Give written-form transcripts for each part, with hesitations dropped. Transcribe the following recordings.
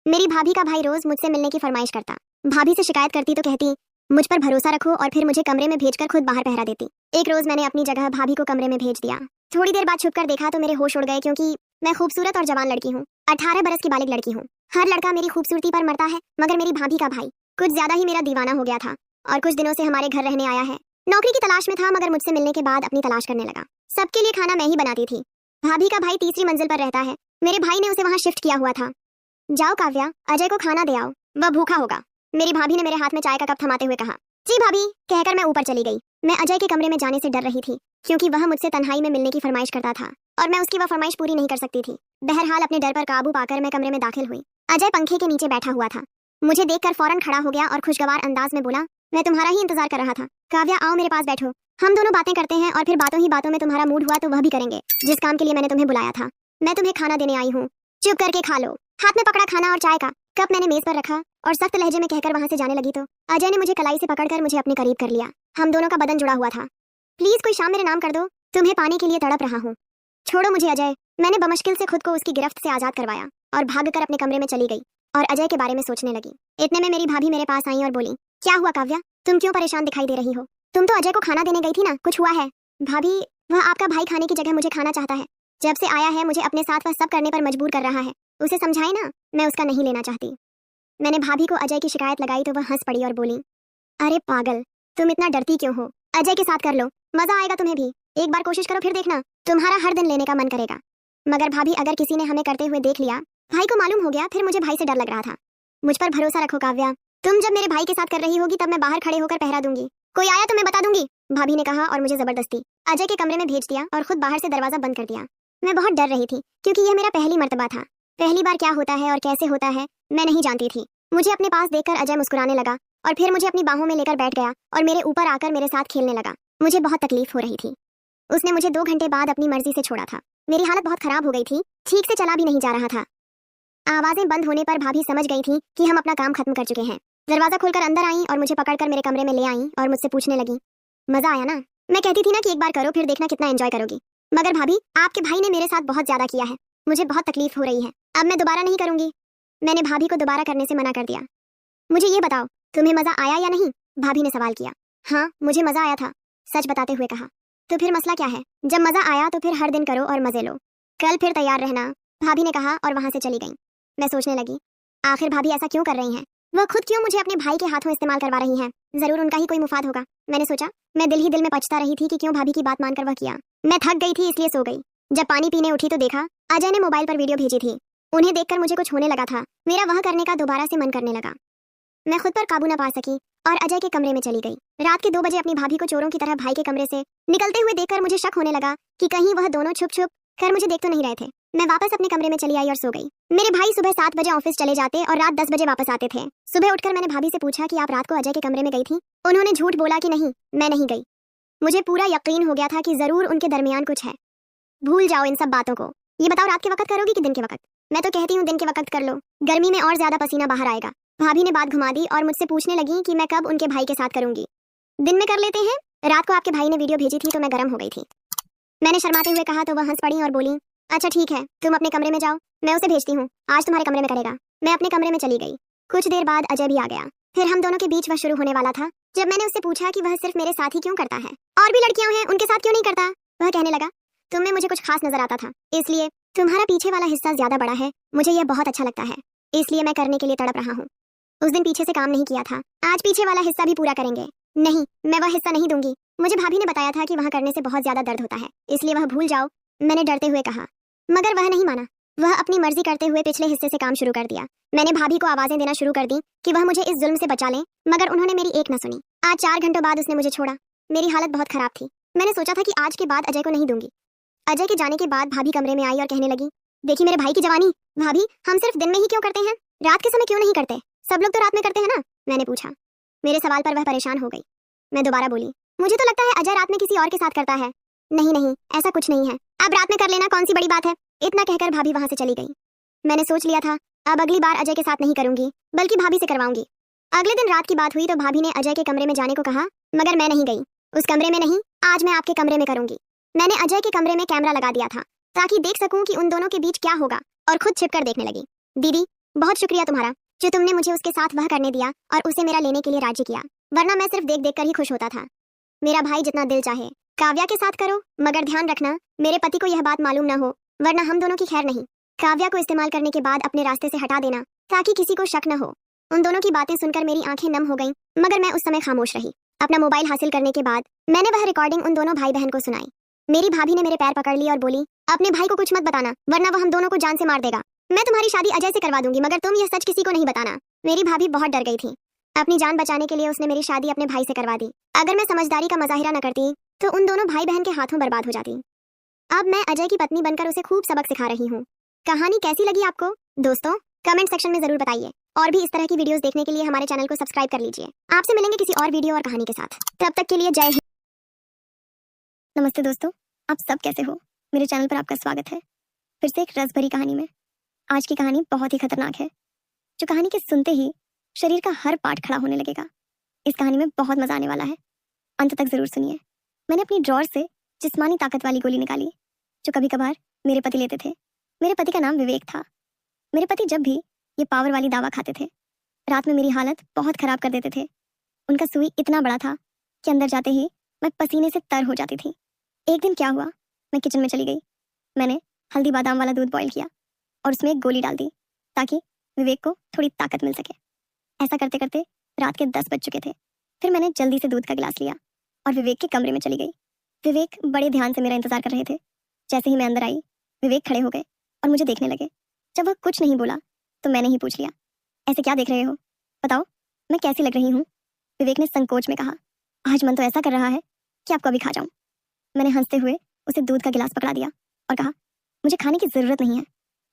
मेरी भाभी का भाई रोज मुझसे मिलने की फरमाइश करता। भाभी से शिकायत करती तो कहती मुझ पर भरोसा रखो और फिर मुझे कमरे में भेजकर खुद बाहर पहरा देती। एक रोज मैंने अपनी जगह भाभी को कमरे में भेज दिया। थोड़ी देर बाद छुपकर देखा तो मेरे होश उड़ गए, क्योंकि मैं खूबसूरत और जवान लड़की हूँ। 18 बरस की बालिग लड़की हूँ। हर लड़का मेरी खूबसूरती पर मरता है, मगर मेरी भाभी का भाई कुछ ज्यादा ही मेरा दीवाना हो गया था और कुछ दिनों से हमारे घर रहने आया है। नौकरी की तलाश में था, मगर मुझसे मिलने के बाद अपनी तलाश करने लगा। सबके लिए खाना मैं ही बनाती थी। भाभी का भाई तीसरी मंजिल पर रहता है। मेरे भाई ने उसे वहां शिफ्ट किया हुआ था। जाओ काव्या, अजय को खाना दे आओ, वह भूखा होगा। मेरी भाभी ने मेरे हाथ में चाय का कप थमाते हुए कहा। जी भाभी, कहकर मैं ऊपर चली गई। मैं अजय के कमरे में जाने से डर रही थी, क्योंकि वह मुझसे तन्हाई में मिलने की फरमाइश करता था और मैं उसकी वह फरमाइश पूरी नहीं कर सकती थी। बहरहाल अपने डर पर काबू पाकर मैं कमरे में दाखिल हुई। अजय पंखे के नीचे बैठा हुआ था। मुझे देखकर फौरन खड़ा हो गया और खुशगवार अंदाज में बोला, मैं तुम्हारा ही इंतजार कर रहा था। काव्या, आओ मेरे पास बैठो, हम दोनों बातें करते हैं और फिर बातों ही बातों में तुम्हारा मूड हुआ तो वह भी करेंगे जिस काम के लिए मैंने तुम्हें बुलाया था। मैं तुम्हें खाना देने आई हूँ, चुप करके खा लो। हाथ में पकड़ा खाना और चाय का कप मैंने मेज पर रखा और सख्त लहजे में कहकर वहां से जाने लगी तो अजय ने मुझे कलाई से पकड़कर मुझे अपने करीब कर लिया। हम दोनों का बदन जुड़ा हुआ था। प्लीज कोई शाम मेरे नाम कर दो, तुम्हें पाने के लिए तड़प रहा हूँ। छोड़ो मुझे अजय। मैंने बमुश्किल से खुद को उसकी गिरफ्त से आजाद करवाया और भागकर अपने कमरे में चली गई और अजय के बारे में सोचने लगी। इतने में मेरी भाभी मेरे पास आई और बोली, क्या हुआ काव्या, तुम क्यों परेशान दिखाई दे रही हो? तुम तो अजय को खाना देने गई थी ना, कुछ हुआ है? भाभी, वह आपका भाई खाने की जगह मुझे खाना चाहता है। जब से आया है मुझे अपने साथ वह सब करने पर मजबूर कर रहा है। उसे समझाए ना, मैं उसका नहीं लेना चाहती। मैंने भाभी को अजय की शिकायत लगाई तो वह हंस पड़ी और बोली, अरे पागल, तुम इतना डरती क्यों हो? अजय के साथ कर लो, मजा आएगा तुम्हें भी। एक बार कोशिश करो, फिर देखना तुम्हारा हर दिन लेने का मन करेगा। मगर भाभी, अगर किसी ने हमें करते हुए देख लिया, भाई को मालूम हो गया, फिर मुझे भाई से डर लग रहा था। मुझ पर भरोसा रखो काव्या, तुम जब मेरे भाई के साथ कर रही होगी तब मैं बाहर खड़े होकर पहरा दूंगी। कोई आया तो मैं बता दूंगी, भाभी ने कहा और मुझे जबरदस्ती अजय के कमरे में भेज दिया और खुद बाहर से दरवाजा बंद कर दिया। मैं बहुत डर रही थी, क्योंकि यह मेरा पहली मर्तबा था। पहली बार क्या होता है और कैसे होता है मैं नहीं जानती थी। मुझे अपने पास देखकर अजय मुस्कुराने लगा और फिर मुझे अपनी बाहों में लेकर बैठ गया और मेरे ऊपर आकर मेरे साथ खेलने लगा। मुझे बहुत तकलीफ हो रही थी। उसने मुझे 2 घंटे बाद अपनी मर्जी से छोड़ा था। मेरी हालत बहुत खराब हो गई थी, ठीक से चला भी नहीं जा रहा था। आवाजें बंद होने पर भाभी समझ गई थी कि हम अपना काम खत्म कर चुके हैं। दरवाजा खोलकर अंदर आई और मुझे पकड़कर मेरे कमरे में ले आई और मुझसे पूछने लगी, मजा आया ना? मैं कहती थी ना कि एक बार करो, फिर देखना कितना एंजॉय करोगी। मगर भाभी, आपके भाई ने मेरे साथ बहुत ज्यादा किया है, मुझे बहुत तकलीफ हो रही है। अब मैं दोबारा नहीं करूंगी। मैंने भाभी को दोबारा करने से मना कर दिया। मुझे ये बताओ, तुम्हें मजा आया या नहीं? भाभी ने सवाल किया। हाँ, मुझे मजा आया था, सच बताते हुए कहा। तो फिर मसला क्या है? जब मजा आया तो फिर हर दिन करो और मजे लो। कल फिर तैयार रहना, भाभी ने कहा और वहां से चली गई। मैं सोचने लगी, आखिर भाभी ऐसा क्यों कर रही हैं? वह खुद क्यों मुझे अपने भाई के हाथों इस्तेमाल करवा रही हैं? जरूर उनका ही कोई मुफाद होगा। मैंने सोचा। मैं दिल ही दिल में पछता रही थी कि क्यों भाभी की बात मानकर वह किया। मैं थक गई थी, इसलिए सो गई। जब पानी पीने उठी तो देखा अजय ने मोबाइल पर वीडियो भेजी थी। उन्हें देखकर मुझे कुछ होने लगा था। मेरा वह करने का दोबारा से मन करने लगा। मैं खुद पर काबू न पा सकी और अजय के कमरे में चली गई। रात के 2 बजे अपनी भाभी को चोरों की तरह भाई के कमरे से निकलते हुए देखकर मुझे शक होने लगा कि कहीं वह दोनों छुप छुप कर मुझे देख तो नहीं रहे थे। मैं वापस अपने कमरे में चली आई और सो गई। मेरे भाई सुबह 7 बजे ऑफिस चले जाते और रात 10 बजे वापस आते थे। सुबह उठकर मैंने भाभी से पूछा कि आप रात को अजय के कमरे में गई थी? उन्होंने झूठ बोला कि नहीं, मैं नहीं गई। मुझे पूरा यकीन हो गया था कि जरूर उनके दरमियान कुछ है। भूल जाओ इन सब बातों को। ये बताओ, रात के वक्त करोगी कि दिन के वक्त? मैं तो कहती हूँ दिन के वक्त कर लो, गर्मी में और ज्यादा पसीना बाहर आएगा। भाभी ने बात घुमा दी और मुझसे पूछने लगी कि मैं कब उनके भाई के साथ करूंगी। दिन में कर लेते हैं। रात को आपके भाई ने वीडियो भेजी थी तो मैं गर्म हो गई थी। मैंने शर्माते हुए कहा तो वह हंस पड़ी और बोली, अच्छा ठीक है, तुम अपने कमरे में जाओ, मैं उसे भेजती हूँ, आज तुम्हारे कमरे में करेगा। मैं अपने कमरे में चली गई। कुछ देर बाद अजय भी आ गया। फिर हम दोनों के बीच वह शुरू होने वाला था। जब मैंने उससे पूछा कि वह सिर्फ मेरे साथ ही क्यों करता है, और भी लड़कियां हैं, उनके साथ क्यों नहीं करता, वह कहने लगा, तुम में मुझे कुछ खास नजर आता था, इसलिए तुम्हारा पीछे वाला हिस्सा ज्यादा बड़ा है, मुझे यह बहुत अच्छा लगता है, इसलिए मैं करने के लिए तड़प रहा हूँ। उस दिन पीछे से काम नहीं किया था, आज पीछे वाला हिस्सा भी पूरा करेंगे। नहीं, मैं वह हिस्सा नहीं दूंगी। मुझे भाभी ने बताया था कि वहां करने से बहुत ज्यादा दर्द होता है, इसलिए वह भूल जाओ, मैंने डरते हुए कहा। मगर वह नहीं माना। वह अपनी मर्जी करते हुए पिछले हिस्से से काम शुरू कर दिया। मैंने भाभी को आवाजें देना शुरू कर दी कि वह मुझे इस जुल्म से बचा लें, मगर उन्होंने मेरी एक न सुनी। आज 4 घंटों बाद उसने मुझे छोड़ा। मेरी हालत बहुत खराब थी। मैंने सोचा था कि आज के बाद अजय को नहीं दूंगी। अजय के जाने के बाद भाभी कमरे में आई और कहने लगी, देखी मेरे भाई की जवानी। भाभी, हम सिर्फ दिन में ही क्यों करते हैं, रात के समय क्यों नहीं करते? सब लोग तो रात में करते हैं ना? मैंने पूछा। मेरे सवाल पर वह परेशान हो गई। मैं दोबारा बोली, मुझे तो लगता है अजय रात में किसी और के साथ करता है। नहीं नहीं, ऐसा कुछ नहीं है, अब रात में कर लेना, कौन सी बड़ी बात है। इतना कहकर भाभी वहां से चली गई। मैंने सोच लिया था अब अगली बार अजय के साथ नहीं करूंगी, बल्कि भाभी से करवाऊंगी। अगले दिन रात की बात हुई तो भाभी ने अजय के कमरे में जाने को कहा, मगर मैं नहीं गई। उस कमरे में नहीं, आज मैं आपके कमरे में करूंगी। मैंने अजय के कमरे में कैमरा लगा दिया था ताकि देख सकूं कि उन दोनों के बीच क्या होगा, और खुद छिपकर देखने लगी। दीदी, बहुत शुक्रिया तुम्हारा, जो तुमने मुझे उसके साथ वह करने दिया और उसे मेरा लेने के लिए राजी किया, वरना मैं सिर्फ देख देख कर ही खुश होता था। मेरा भाई जितना दिल चाहे काव्या के साथ करो, मगर ध्यान रखना मेरे पति को यह बात मालूम न हो, वरना हम दोनों की खैर नहीं। काव्या को इस्तेमाल करने के बाद अपने रास्ते से हटा देना, ताकि किसी को शक न हो। उन दोनों की बातें सुनकर मेरी आंखें नम हो गईं, मगर मैं उस समय खामोश रही। अपना मोबाइल हासिल करने के बाद मैंने वह रिकॉर्डिंग उन दोनों भाई बहन को सुनाई। मेरी भाभी ने मेरे पैर पकड़ लिए और बोली, अपने भाई को कुछ मत बताना, वरना वह हम दोनों को जान से मार देगा। मैं तुम्हारी शादी अजय से करवा दूंगी, मगर तुम यह सच किसी को नहीं बताना। मेरी भाभी बहुत डर गई थी। अपनी जान बचाने के लिए उसने मेरी शादी अपने भाई से करवा दी। अगर मैं समझदारी का मुजाहिरा न करती तो उन दोनों भाई बहन के हाथों बर्बाद हो जाती। अब मैं अजय की पत्नी बनकर उसे खूब सबक सिखा रही हूँ। कहानी कैसी लगी आपको दोस्तों, कमेंट सेक्शन में जरूर बताइए। और भी इस तरह की वीडियोस देखने के लिए हमारे चैनल को सब्सक्राइब कर लीजिए। आपसे मिलेंगे किसी और वीडियो और कहानी के साथ, तब तक के लिए जय हिंद। नमस्ते दोस्तों, आप सब कैसे हो? मेरे चैनल पर आपका स्वागत है फिर से एक रस भरी कहानी में। आज की कहानी बहुत ही खतरनाक है, जो कहानी के सुनते ही शरीर का हर पार्ट खड़ा होने लगेगा। इस कहानी में बहुत मजा आने वाला है, अंत तक जरूर सुनिए। मैंने अपनी ड्रॉर से जिस्मानी ताकत वाली गोली निकाली, जो कभी कभार मेरे पति लेते थे। मेरे पति का नाम विवेक था। मेरे पति जब भी ये पावर वाली दवा खाते थे, रात में मेरी हालत बहुत खराब कर देते थे। उनका सुई इतना बड़ा था कि अंदर जाते ही मैं पसीने से तर हो जाती थी। एक दिन क्या हुआ, मैं किचन में चली गई। मैंने हल्दी बादाम वाला दूध बॉईल किया और उसमें एक गोली डाल दी, ताकि विवेक को थोड़ी ताकत मिल सके। ऐसा करते करते रात के 10 बज चुके थे। फिर मैंने जल्दी से दूध का गिलास लिया और विवेक के कमरे में चली गई। विवेक बड़े ध्यान से मेरा इंतजार कर रहे थे। जैसे ही मैं अंदर आई, विवेक खड़े हो गए और मुझे देखने लगे। जब वह कुछ नहीं बोला तो मैंने ही पूछ लिया, ऐसे क्या देख रहे हो? बताओ, मैं कैसी लग रही हूँ? विवेक ने संकोच में कहा, आज मन तो ऐसा कर रहा है कि आपको अभी खा जाऊं। मैंने हंसते हुए उसे दूध का गिलास पकड़ा दिया और कहा, मुझे खाने की जरूरत नहीं है,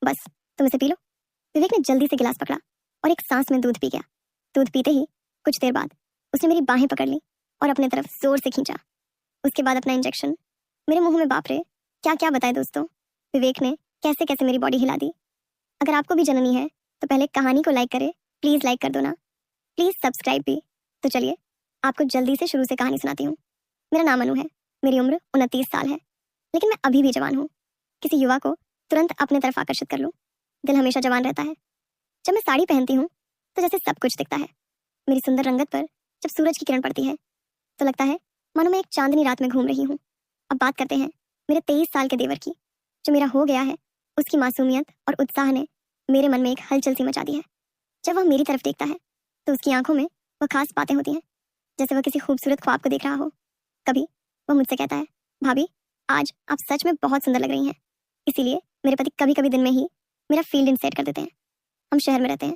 बस तुम इसे पी लो। विवेक ने जल्दी से गिलास पकड़ा और एक सांस में दूध पी गया। दूध पीते ही कुछ देर बाद उसने मेरी बाहें पकड़ ली और अपने तरफ जोर से खींचा। उसके बाद अपना इंजेक्शन मेरे मुंह में। बाप रे, क्या क्या बताए दोस्तों, विवेक ने कैसे कैसे मेरी बॉडी हिला दी। अगर आपको भी जननी है तो पहले कहानी को लाइक करें, प्लीज लाइक कर दो ना, प्लीज सब्सक्राइब भी। तो चलिए आपको जल्दी से शुरू से कहानी सुनाती हूँ। मेरा नाम अनु है, मेरी उम्र 29 साल है, लेकिन मैं अभी भी जवान हूँ। किसी युवा को तुरंत अपने तरफ आकर्षित कर लूँ, दिल हमेशा जवान रहता है। जब मैं साड़ी पहनती हूँ तो जैसे सब कुछ दिखता है। मेरी सुंदर रंगत पर जब सूरज की किरण पड़ती है तो लगता है मानो मैं एक चांदनी रात में घूम रही हूँ। अब बात करते हैं मेरे 23 साल के देवर की। जो मेरा हो गया है, उसकी मासूमियत और उत्साह ने मेरे मन में एक हलचल सी मचा दी है। जब वह मेरी तरफ देखता है तो उसकी आंखों में वह खास बातें होती हैं, जैसे वह किसी खूबसूरत ख्वाब को देख रहा हो। कभी वह मुझसे कहता है, भाभी आज आप सच में बहुत सुंदर लग रही हैं। इसीलिए मेरे पति कभी कभी दिन में ही मेरा फील्ड इन सेट कर देते हैं। हम शहर में रहते हैं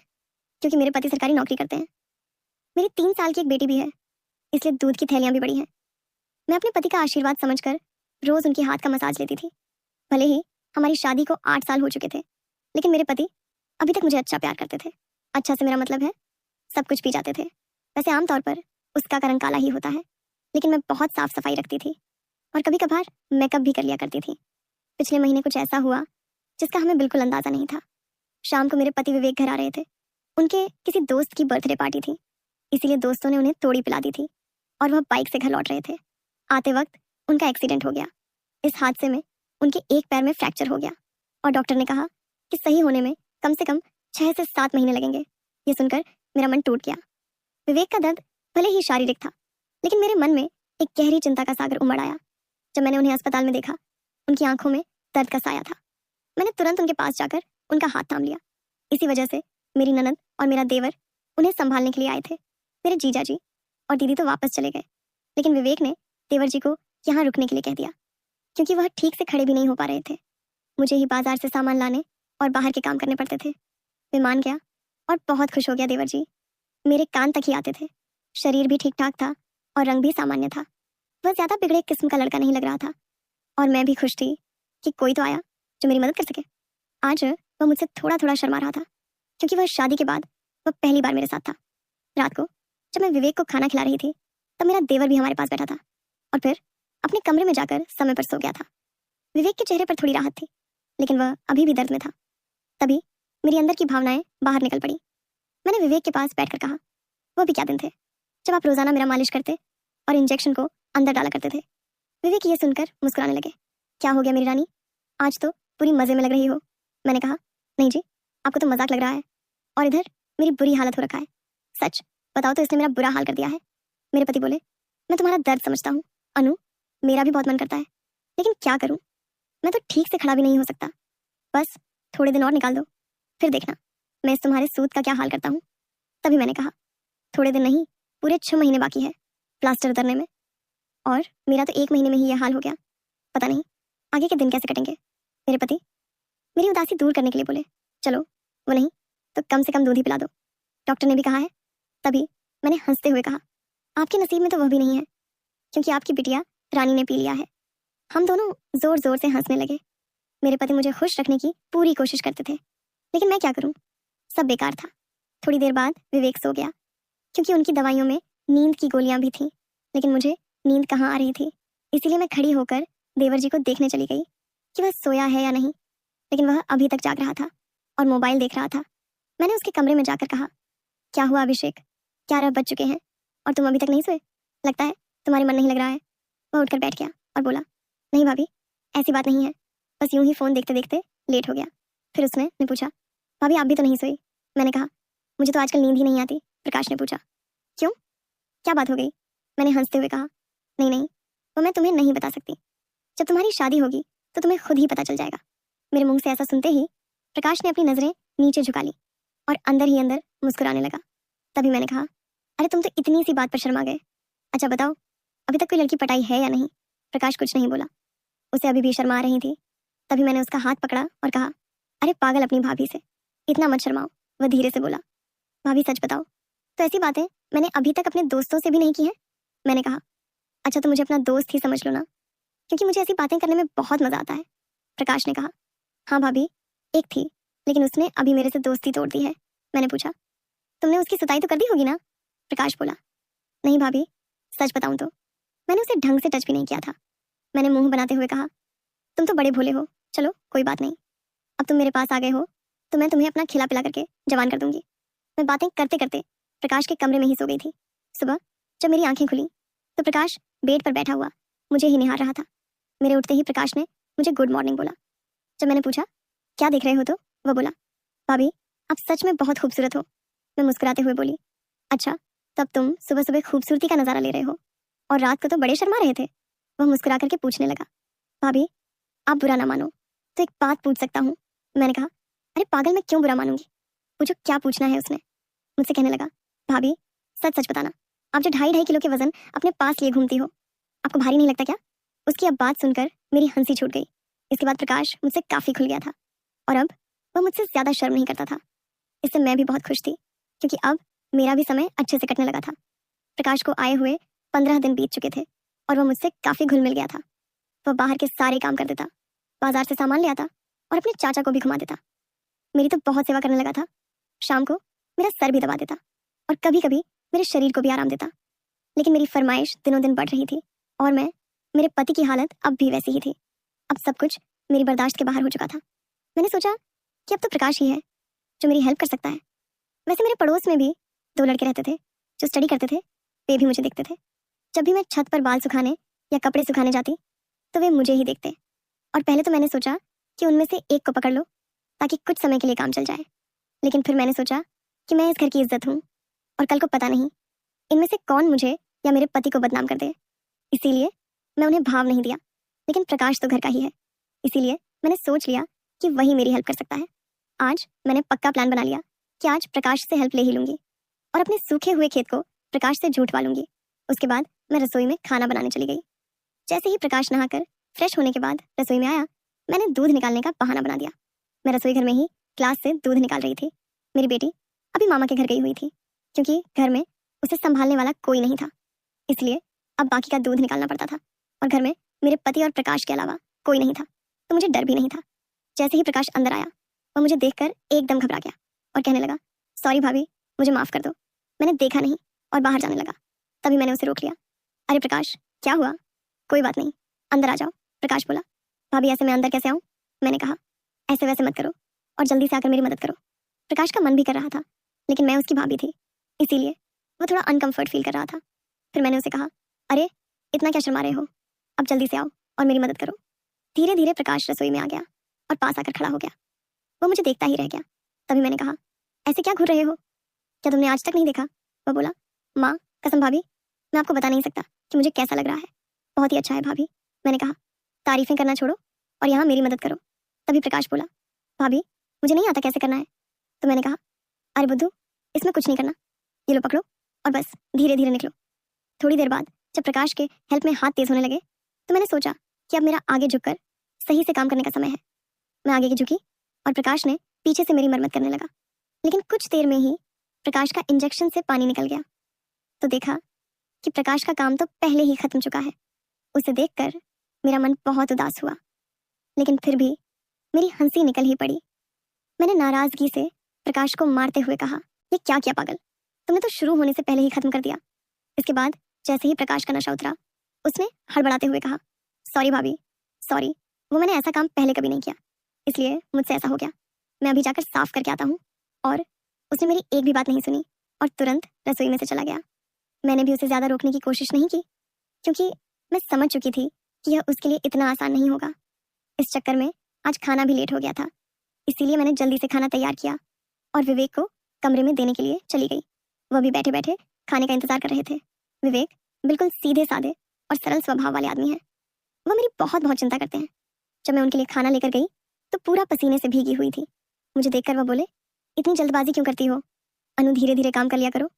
क्योंकि मेरे पति सरकारी नौकरी करते हैं। मेरी 3 साल की एक बेटी भी है, इसलिए दूध की थैलियां भी बड़ी हैं। मैं अपने पति का आशीर्वाद समझकर रोज उनके हाथ का मसाज लेती थी। भले ही हमारी शादी को 8 साल हो चुके थे, लेकिन मेरे पति अभी तक मुझे अच्छा प्यार करते थे। अच्छा से मेरा मतलब है सब कुछ पी जाते थे। वैसे आमतौर पर उसका रंग काला ही होता है, लेकिन मैं बहुत साफ सफाई रखती थी और कभी कभार मेकअप भी कर लिया करती थी। पिछले महीने कुछ ऐसा हुआ जिसका हमें बिल्कुल अंदाजा नहीं था। शाम को मेरे पति विवेक घर आ रहे थे। उनके किसी दोस्त की बर्थडे पार्टी थी, इसीलिए दोस्तों ने उन्हें तोड़ी पिला दी थी और वह बाइक से घर लौट रहे थे। आते वक्त उनका एक्सीडेंट हो गया। इस हादसे में उनके एक पैर में फ्रैक्चर हो गया और डॉक्टर ने कहा कि सही होने में कम से कम 6 से 7 महीने लगेंगे। ये सुनकर मेरा मन टूट गया। विवेक का दर्द भले ही शारीरिक था, लेकिन मेरे मन में एक गहरी चिंता का सागर उमड़ आया। जब मैंने उन्हें अस्पताल में देखा, उनकी आंखों में दर्द का साया था। मैंने तुरंत उनके पास जाकर उनका हाथ थाम लिया। इसी वजह से मेरी ननद और मेरा देवर उन्हें संभालने के लिए आए थे। मेरे जीजा जी और दीदी तो वापस चले गए, लेकिन विवेक ने देवर जी को यहाँ रुकने के लिए कह दिया, क्योंकि वह ठीक से खड़े भी नहीं हो पा रहे थे। मुझे ही बाजार से सामान लाने और बाहर के काम करने पड़ते थे। वे मान गया और बहुत खुश हो गया देवर जी। मेरे कान तक ही आते थे। शरीर भी ठीक ठाक था और रंग भी सामान्य था। वह ज्यादा बिगड़े किस्म का लड़का नहीं लग रहा था और मैं भी खुश थी कि कोई तो आया जो मेरी मदद कर सके। आज वह मुझसे थोड़ा थोड़ा शर्मा रहा था, क्योंकि वह शादी के बाद वह पहली बार मेरे साथ था। रात को जब मैं विवेक को खाना खिला रही थी, तब मेरा देवर भी हमारे पास बैठा था और फिर अपने कमरे में जाकर समय पर सो गया था। विवेक के चेहरे पर थोड़ी राहत थी, लेकिन वह अभी भी दर्द में था। तभी मेरी अंदर की भावनाएं बाहर निकल पड़ी। मैंने विवेक के पास बैठकर कहा, वो भी क्या दिन थे जब आप रोजाना मेरा मालिश करते और इंजेक्शन को अंदर डाला करते थे। विवेक ये सुनकर मुस्कुराने लगे। क्या हो गया मेरी रानी, आज तो पूरी मजे में लग रही हो। मैंने कहा, नहीं जी, आपको तो मजाक लग रहा है। और इधर मेरी बुरी हालत हो रखा है। सच बताओ तो इसने मेरा बुरा हाल कर दिया है। मेरे पति बोले, मैं तुम्हारा दर्द समझता हूँ अनु, मेरा भी बहुत मन करता है, लेकिन क्या करूँ, मैं तो ठीक से खड़ा भी नहीं हो सकता। बस थोड़े दिन और निकाल दो, फिर देखना मैं इस तुम्हारे सूद का क्या हाल करता हूँ। तभी मैंने कहा, थोड़े दिन नहीं, पूरे 6 महीने बाकी है प्लास्टर उतरने में, और मेरा तो 1 महीने में ही यह हाल हो गया। पता नहीं आगे के दिन कैसे कटेंगे। मेरे पति मेरी उदासी दूर करने के लिए बोले, चलो वो नहीं तो कम से कम दूध ही पिला दो, डॉक्टर ने भी कहा है। तभी मैंने हंसते हुए कहा, आपके नसीब में तो वह भी नहीं है, क्योंकि आपकी बिटिया रानी ने पी लिया है। हम दोनों जोर जोर से हंसने लगे। मेरे पति मुझे खुश रखने की पूरी कोशिश करते थे, लेकिन मैं क्या करूं, सब बेकार था। थोड़ी देर बाद विवेक सो गया, क्योंकि उनकी दवाइयों में नींद की गोलियां भी थीं, लेकिन मुझे नींद कहाँ आ रही थी। इसीलिए मैं खड़ी होकर देवर जी को देखने चली गई कि वह सोया है या नहीं, लेकिन वह अभी तक जाग रहा था और मोबाइल देख रहा था। मैंने उसके कमरे में जाकर कहा, क्या हुआ अभिषेक, 11 बज चुके हैं और तुम अभी तक नहीं सोए, लगता है तुम्हारी मन नहीं लग रहा है। वह उठकर बैठ गया और बोला, नहीं भाभी, ऐसी बात नहीं है, बस यूं ही फोन देखते देखते लेट हो गया। फिर उसने पूछा, भाभी आप भी तो नहीं सोई। मैंने कहा, मुझे तो आजकल नींद ही नहीं आती। प्रकाश ने पूछा, क्यों, क्या बात हो गई। मैंने हंसते हुए कहा, नहीं नहीं, वो मैं तुम्हें नहीं बता सकती, जब तुम्हारी शादी होगी तो तुम्हें खुद ही पता चल जाएगा। मेरे मुंह से ऐसा सुनते ही प्रकाश ने अपनी नजरें नीचे झुका ली और अंदर ही अंदर मुस्कुराने लगा। तभी मैंने कहा, अरे तुम तो इतनी सी बात पर शर्मा गए। अच्छा बताओ, अभी तक कोई लड़की पटाई है या नहीं। प्रकाश कुछ नहीं बोला, उसे अभी भी शर्मा रही थी। तभी मैंने उसका हाथ पकड़ा और कहा, अरे पागल अपनी भाभी से इतना मत शर्माओ। वह धीरे से बोला, भाभी सच बताओ, तो ऐसी बातें मैंने अभी तक अपने दोस्तों से भी नहीं की हैं। मैंने कहा, अच्छा तो मुझे अपना दोस्त ही समझ लो ना, क्योंकि मुझे ऐसी बातें करने में बहुत मजा आता है। प्रकाश ने कहा, हाँ भाभी, एक थी, लेकिन उसने अभी मेरे से दोस्ती तोड़ दी है। मैंने पूछा, तुमने उसकी सुताई तो कर दी होगी ना। प्रकाश बोला, नहीं भाभी, सच बताऊं तो मैंने उसे ढंग से टच भी नहीं किया था। मैंने मुंह बनाते हुए कहा, तुम तो बड़े भोले हो, चलो कोई बात नहीं, अब तुम मेरे पास आ गए हो तो मैं तुम्हें अपना खिला पिला करके जवान कर दूंगी। मैं बातें करते करते प्रकाश के कमरे में ही सो गई थी। सुबह जब मेरी आंखें खुली तो प्रकाश बेड पर बैठा हुआ मुझे ही निहार रहा था। मेरे उठते ही प्रकाश ने मुझे गुड मॉर्निंग बोला। जब मैंने पूछा, क्या देख रहे हो, तो वह बोला, भाभी आप सच में बहुत खूबसूरत हो। मैं मुस्कुराते हुए बोली, अच्छा तब तुम सुबह सुबह खूबसूरती का नजारा ले रहे हो और रात को तो बड़े शर्मा रहे थे। वह मुस्कुरा करके पूछने लगा, भाभी आप बुरा ना मानो तो एक बात पूछ सकता हूँ। मैंने कहा, अरे पागल, मैं क्यों बुरा मानूंगी, पूछो क्या पूछना है। उसने मुझसे कहने लगा, भाभी सच सच बताना, आप जो 2.5 किलो के वजन अपने पास लिए घूमती हो, आपको भारी नहीं लगता क्या। उसकी अब बात सुनकर मेरी हंसी छूट गई। इसके बाद प्रकाश मुझसे काफी खुल गया था और अब वह मुझसे ज्यादा शर्म नहीं करता था। इससे मैं भी बहुत खुश थी, क्योंकि अब मेरा भी समय अच्छे से कटने लगा था। प्रकाश को आए हुए 15 दिन बीत चुके थे और वह मुझसे काफी घुल मिल गया था। वह बाहर के सारे काम कर देता, बाजार से सामान ले आता और अपने चाचा को भी घुमा देता। मेरी तो बहुत सेवा करने लगा था। शाम को मेरा सर भी दबा देता और कभी कभी मेरे शरीर को भी आराम देता। लेकिन मेरी फरमाइश दिनों दिन बढ़ रही थी और मेरे पति की हालत अब भी वैसी ही थी। अब सब कुछ मेरी बर्दाश्त के बाहर हो चुका था। मैंने सोचा कि अब तो प्रकाश ही है जो मेरी हेल्प कर सकता है। वैसे मेरे पड़ोस में भी 2 लड़के रहते थे जो स्टडी करते थे। वे भी मुझे देखते थे। जब भी मैं छत पर बाल सुखाने या कपड़े सुखाने जाती तो वे मुझे ही देखते। और पहले तो मैंने सोचा कि उनमें से एक को पकड़ लो ताकि कुछ समय के लिए काम चल जाए। लेकिन फिर मैंने सोचा कि मैं इस घर की इज्जत हूँ और कल को पता नहीं इनमें से कौन मुझे या मेरे पति को बदनाम कर दे। इसीलिए मैं उन्हें भाव नहीं दिया। लेकिन प्रकाश तो घर का ही है, इसीलिए मैंने सोच लिया कि वही मेरी हेल्प कर सकता है। आज मैंने पक्का प्लान बना लिया कि आज प्रकाश से हेल्प ले ही लूंगी और अपने सूखे हुए खेत को प्रकाश से झूठवा लूंगी। उसके बाद मैं रसोई में खाना बनाने चली गई। जैसे ही प्रकाश नहाकर फ्रेश होने के बाद रसोई में आया, मैंने दूध निकालने का बहाना बना दिया। मैं रसोई घर में ही ग्लास से दूध निकाल रही थी। मेरी बेटी अभी मामा के घर गई हुई थी, क्योंकि घर में उसे संभालने वाला कोई नहीं था, इसलिए अब बाकी का दूध निकालना पड़ता था। और घर में मेरे पति और प्रकाश के अलावा कोई नहीं था, तो मुझे डर भी नहीं था। जैसे ही प्रकाश अंदर आया, वह मुझे देखकर एकदम घबरा गया और कहने लगा, सॉरी भाभी, मुझे माफ कर दो, मैंने देखा नहीं, और बाहर जाने लगा। तभी मैंने उसे रोक लिया। अरे प्रकाश, क्या हुआ। कोई बात नहीं, अंदर आ जाओ। प्रकाश बोला, भाभी ऐसे मैं अंदर कैसे आऊँ। मैंने कहा, ऐसे वैसे मत करो और जल्दी से आकर मेरी मदद करो। प्रकाश का मन भी कर रहा था, लेकिन मैं उसकी भाभी थी, इसीलिए वो थोड़ा अनकंफर्ट फील कर रहा था। फिर मैंने उसे कहा, अरे इतना क्या शर्मा रहे हो, अब जल्दी से आओ और मेरी मदद करो। धीरे धीरे प्रकाश रसोई में आ गया और पास आकर खड़ा हो गया। वो मुझे देखता ही रह गया। तभी मैंने कहा, ऐसे क्या घूर रहे हो? क्या तुमने आज तक नहीं देखा? वह बोला, माँ कसम भाभी, मैं आपको बता नहीं सकता कि मुझे कैसा लग रहा है। बहुत ही अच्छा है भाभी। मैंने कहा, तारीफें करना छोड़ो और यहाँ मेरी मदद करो। तभी प्रकाश बोला, भाभी मुझे नहीं आता कैसे करना है। तो मैंने कहा, अरे बुद्धू, इसमें कुछ नहीं करना, ये लो पकड़ो और बस धीरे धीरे निकलो। थोड़ी देर बाद जब प्रकाश के हेल्प में हाथ तेज होने लगे तो मैंने सोचा कि अब मेरा आगे झुककर सही से काम करने का समय है। मैं आगे की झुकी और प्रकाश ने पीछे से मेरी मरम्मत करने लगा। लेकिन कुछ देर में ही प्रकाश का इंजेक्शन से पानी निकल गया तो देखा कि प्रकाश का काम तो पहले ही खत्म चुका है। उसे देखकर मेरा मन बहुत उदास हुआ, लेकिन फिर भी मेरी हंसी निकल ही पड़ी। मैंने नाराजगी से प्रकाश को मारते हुए कहा, ये क्या किया पागल, तुमने तो शुरू होने से पहले ही खत्म कर दिया। इसके बाद जैसे ही प्रकाश का नशा उतरा उसने हड़बड़ाते हुए कहा, सॉरी भाभी, सॉरी, वो मैंने ऐसा काम पहले कभी नहीं किया, इसलिए मुझसे ऐसा हो गया। मैं अभी जाकर साफ करके आता हूँ। और उसने मेरी एक भी बात नहीं सुनी और तुरंत रसोई में से चला गया। मैंने भी उसे ज़्यादा रोकने की कोशिश नहीं की क्योंकि मैं समझ चुकी थी कि यह उसके लिए इतना आसान नहीं होगा। इस चक्कर में आज खाना भी लेट हो गया था, इसीलिए मैंने जल्दी से खाना तैयार किया और विवेक को कमरे में देने के लिए चली गई। वह भी बैठे बैठे खाने का इंतजार कर रहे थे। विवेक बिल्कुल सीधे साधे और सरल स्वभाव वाले आदमी हैं। वह मेरी बहुत बहुत चिंता करते हैं। जब मैं उनके लिए खाना लेकर गई तो पूरा पसीने से भीगी हुई थी। मुझे देखकर वह बोले, इतनी जल्दबाजी क्यों करती हो अनु, धीरे धीरे काम कर लिया करो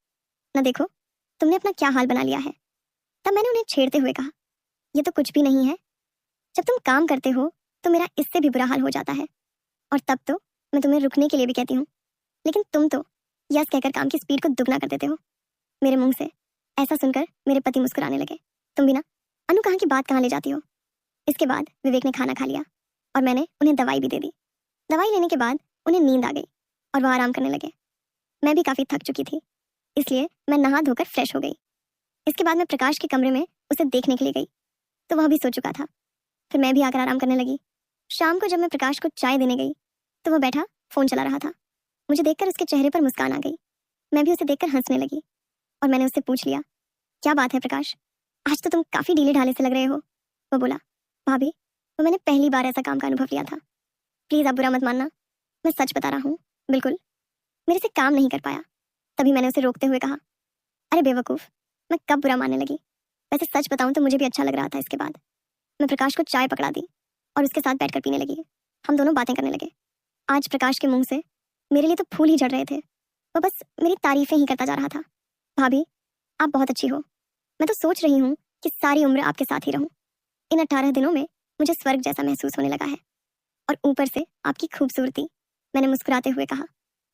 ना, देखो तुमने अपना क्या हाल बना लिया है। तब मैंने उन्हें छेड़ते हुए कहा, ये तो कुछ भी नहीं है, जब तुम काम करते हो तो मेरा इससे भी बुरा हाल हो जाता है और तब तो मैं तुम्हें रुकने के लिए भी कहती हूँ, लेकिन तुम तो यस कहकर काम की स्पीड को दुगना कर देते हो। मेरे मुंह से ऐसा सुनकर मेरे पति मुस्कुराने लगे। तुम भी ना अनु कहाँ की बात कहाँ ले जाती हो। इसके बाद विवेक ने खाना खा लिया और मैंने उन्हें दवाई भी दे दी। दवाई लेने के बाद उन्हें नींद आ गई और वह आराम करने लगे। मैं भी काफ़ी थक चुकी थी, इसलिए मैं नहा धोकर फ्रेश हो गई। इसके बाद मैं प्रकाश के कमरे में उसे देखने के लिए गई तो वह भी सो चुका था। फिर मैं भी आकर आराम करने लगी। शाम को जब मैं प्रकाश को चाय देने गई तो वह बैठा फ़ोन चला रहा था। मुझे देखकर उसके चेहरे पर मुस्कान आ गई। मैं भी उसे देखकर हंसने लगी और मैंने उससे पूछ लिया, क्या बात है प्रकाश, आज तो तुम काफ़ी ढीले ढाले से लग रहे हो। वह बोला, भाभी वो मैंने पहली बार ऐसा काम का अनुभव लिया था, प्लीज़ आप बुरा मत मानना, मैं सच बता रहा हूँ, बिल्कुल मेरे से काम नहीं कर पाया। तभी मैंने उसे रोकते हुए कहा, अरे बेवकूफ़, मैं कब बुरा मानने लगी, वैसे सच बताऊँ तो मुझे भी अच्छा लग रहा था। इसके बाद मैं प्रकाश को चाय पकड़ा दी और उसके साथ बैठकर पीने लगी। हम दोनों बातें करने लगे। आज प्रकाश के मुंह से मेरे लिए तो फूल ही झड़ रहे थे, वो बस मेरी तारीफें ही करता जा रहा था। भाभी आप बहुत अच्छी हो, मैं तो सोच रही हूँ कि सारी उम्र आपके साथ ही रहूँ। इन 18 दिनों में मुझे स्वर्ग जैसा महसूस होने लगा है और ऊपर से आपकी खूबसूरती। मैंने मुस्कुराते हुए कहा,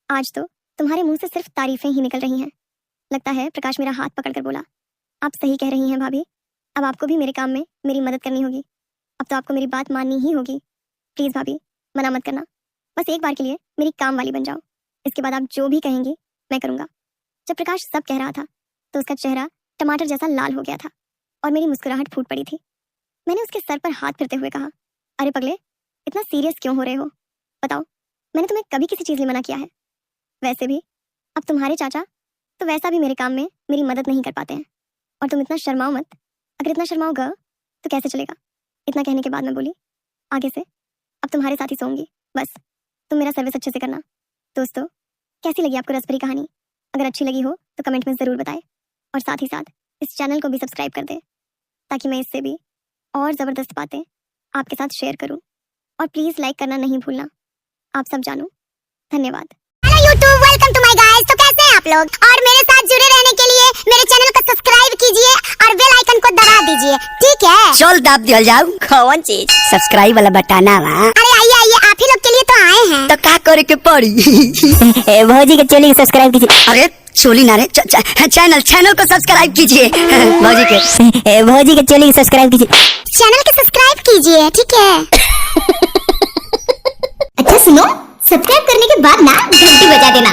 आज तो तुम्हारे मुंह से सिर्फ तारीफें ही निकल रही हैं। लगता है प्रकाश मेरा हाथ पकड़कर बोला, आप सही कह रही हैं भाभी, अब आपको भी मेरे काम में मेरी मदद करनी होगी। अब तो आपको मेरी बात माननी ही होगी। प्लीज़ भाभी मना मत करना, बस एक बार के लिए मेरी काम वाली बन जाओ। इसके बाद आप जो भी कहेंगी मैं करूँगा। जब प्रकाश सब कह रहा था तो उसका चेहरा टमाटर जैसा लाल हो गया था और मेरी मुस्कुराहट फूट पड़ी थी। मैंने उसके सर पर हाथ फिरते हुए कहा, अरे पगले, इतना सीरियस क्यों हो रहे हो, बताओ मैंने तुम्हें कभी किसी चीज़ में मना किया है। वैसे भी अब तुम्हारे चाचा तो वैसा भी मेरे काम में मेरी मदद नहीं कर पाते हैं और तुम इतना शर्माओ मत। अगर इतना शर्माओगा तो कैसे चलेगा। इतना कहने के बाद मैं बोली, आगे से अब तुम्हारे साथ ही सोऊंगी, बस तुम मेरा सर्विस अच्छे से करना। दोस्तों कैसी लगी आपको रसभरी कहानी? अगर अच्छी लगी हो तो कमेंट में ज़रूर बताएं और साथ ही साथ इस चैनल को भी सब्सक्राइब कर दें ताकि मैं इससे भी और ज़बरदस्त बातें आपके साथ शेयर करूं। और प्लीज़ लाइक करना नहीं भूलना। आप सब जानू, धन्यवाद। Hello YouTube, welcome to my guys. तो कैसे हैं आप लोग? और मेरे साथ जुड़े रहने के लिए मेरे चैनल को सब्सक्राइब कीजिए और बेल आइकन को दबा दीजिए, ठीक है? चल दाब दिया जाओ। कौन चीज? सब्सक्राइब वाला बटन है। अरे आइए आइए, आप ही लोग के लिए तो आए हैं। तो क्या करे के पड़ी? भौजी के चैनल को सब्सक्राइब कीजिए। अरे चोली ना रे, चैनल को सब्सक्राइब कीजिए। भौजी के चैनल को सब्सक्राइब कीजिए। चैनल को सब्सक्राइब कीजिए, ठीक है? अच्छा सुनो, सब्सक्राइब करने के बाद ना घंटी बजा देना।